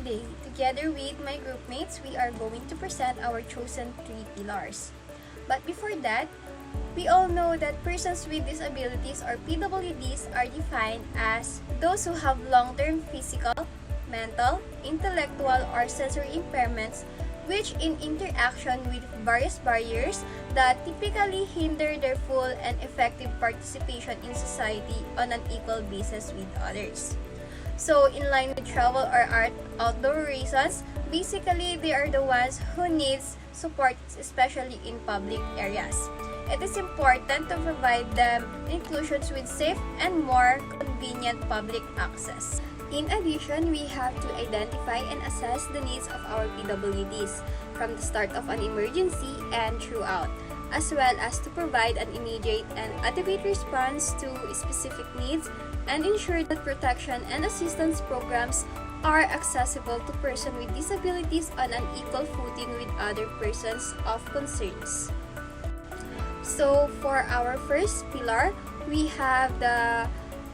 today, together with my groupmates, we are going to present our chosen 3 pillars. But before that, we all know that persons with disabilities or PWDs are defined as those who have long-term physical, mental, intellectual, or sensory impairments which in interaction with various barriers that typically hinder their full and effective participation in society on an equal basis with others. So in line with travel or outdoor reasons, basically they are the ones who needs support, especially in public areas. It is important to provide them inclusions with safe and more convenient public access. In addition, we have to identify and assess the needs of our PWDs from the start of an emergency and throughout, as well as to provide an immediate and adequate response to specific needs and ensure that protection and assistance programs are accessible to persons with disabilities on an equal footing with other persons of concerns. So for our first pillar, we have the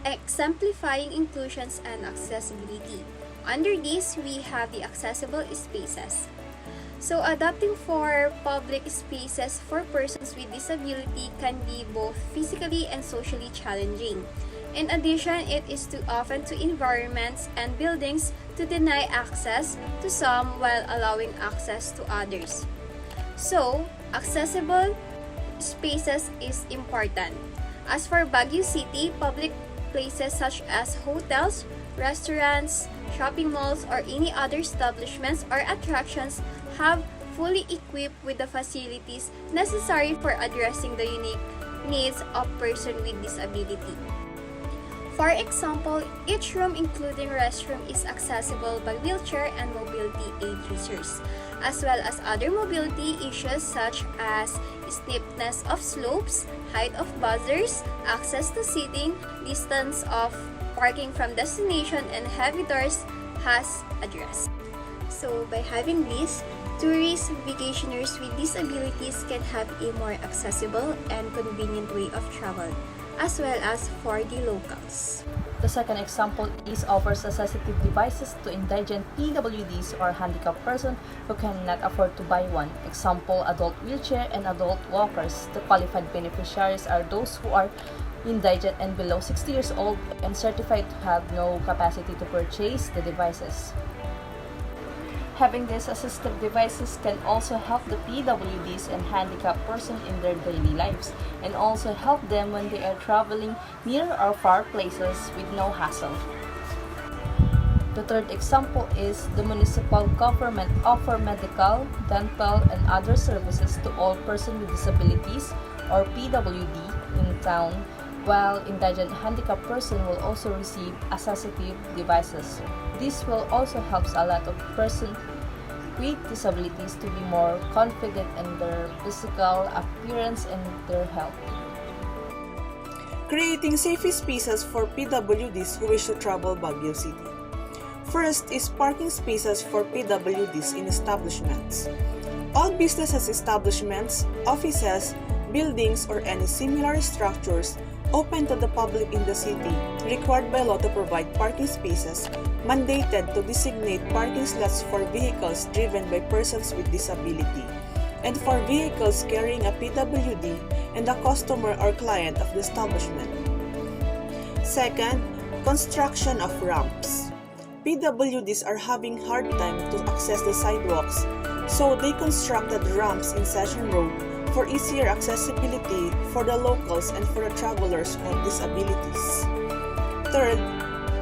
exemplifying inclusions and accessibility. Under this, we have the accessible spaces. So adapting for public spaces for persons with disability can be both physically and socially challenging. In addition, it is too often to environments and buildings to deny access to some while allowing access to others. So, accessible spaces is important. As for Baguio City, public places such as hotels, restaurants, shopping malls, or any other establishments or attractions have fully equipped with the facilities necessary for addressing the unique needs of persons with disability. For example, each room including restroom is accessible by wheelchair and mobility aid users, as well as other mobility issues such as steepness of slopes, height of buzzers, access to seating, distance of parking from destination, and heavy doors has addressed. So by having this, tourists, vacationers with disabilities can have a more accessible and convenient way of travel, as well as for the locals. The second example is offers accessible devices to indigent PWDs or handicapped persons who cannot afford to buy one. Example, adult wheelchair and adult walkers. The qualified beneficiaries are those who are indigent and below 60 years old and certified to have no capacity to purchase the devices. Having these assistive devices can also help the PWDs and handicapped persons in their daily lives and also help them when they are traveling near or far places with no hassle. The third example is the municipal government offer medical, dental, and other services to all persons with disabilities or PWD in town, while indigent handicapped persons will also receive assistive devices. This will also help a lot of persons with disabilities to be more confident in their physical appearance and their health. Creating safe spaces for PWDs who wish to travel Baguio City. First is parking spaces for PWDs in establishments. All businesses establishments, offices, buildings, or any similar structures open to the public in the city, required by law to provide parking spaces, mandated to designate parking slots for vehicles driven by persons with disability, and for vehicles carrying a PWD and a customer or client of the establishment. Second, construction of ramps. PWDs are having hard time to access the sidewalks, so they constructed ramps in Session Road for easier accessibility for the locals and for the travelers with disabilities. Third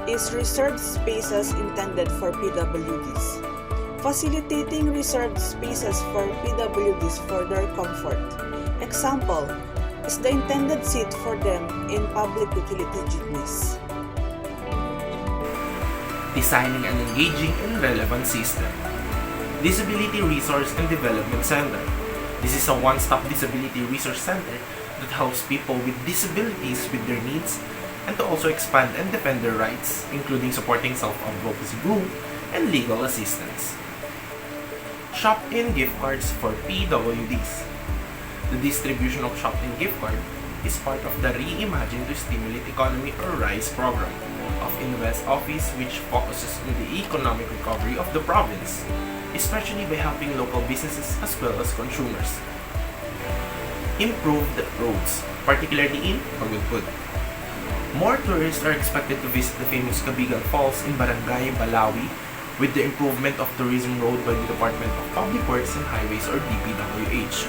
is reserved spaces intended for PWDs. Facilitating reserved spaces for PWDs for their comfort. Example is the intended seat for them in public utility jeepneys. Designing an engaging and relevant system. Disability Resource and Development Center. This is a one-stop disability resource center that helps people with disabilities with their needs and to also expand and defend their rights, including supporting self-advocacy group and legal assistance. Shop-in gift cards for PWDs. The distribution of shop-in gift card is part of the Reimagine to Stimulate Economy or RISE program. of Invest Office, which focuses on the economic recovery of the province, especially by helping local businesses as well as consumers. Improved roads, particularly in Pagudpud. More tourists are expected to visit the famous Cabigan Falls in Barangay Balawi with the improvement of tourism road by the Department of Public Works and Highways or DPWH.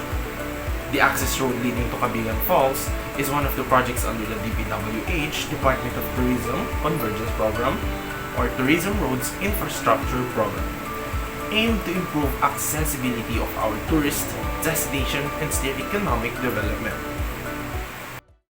The access road leading to Cabigan Falls is one of the projects under the DPWH Department of Tourism Convergence Program or Tourism Roads Infrastructure Program, aimed to improve accessibility of our tourist destination and steer economic development.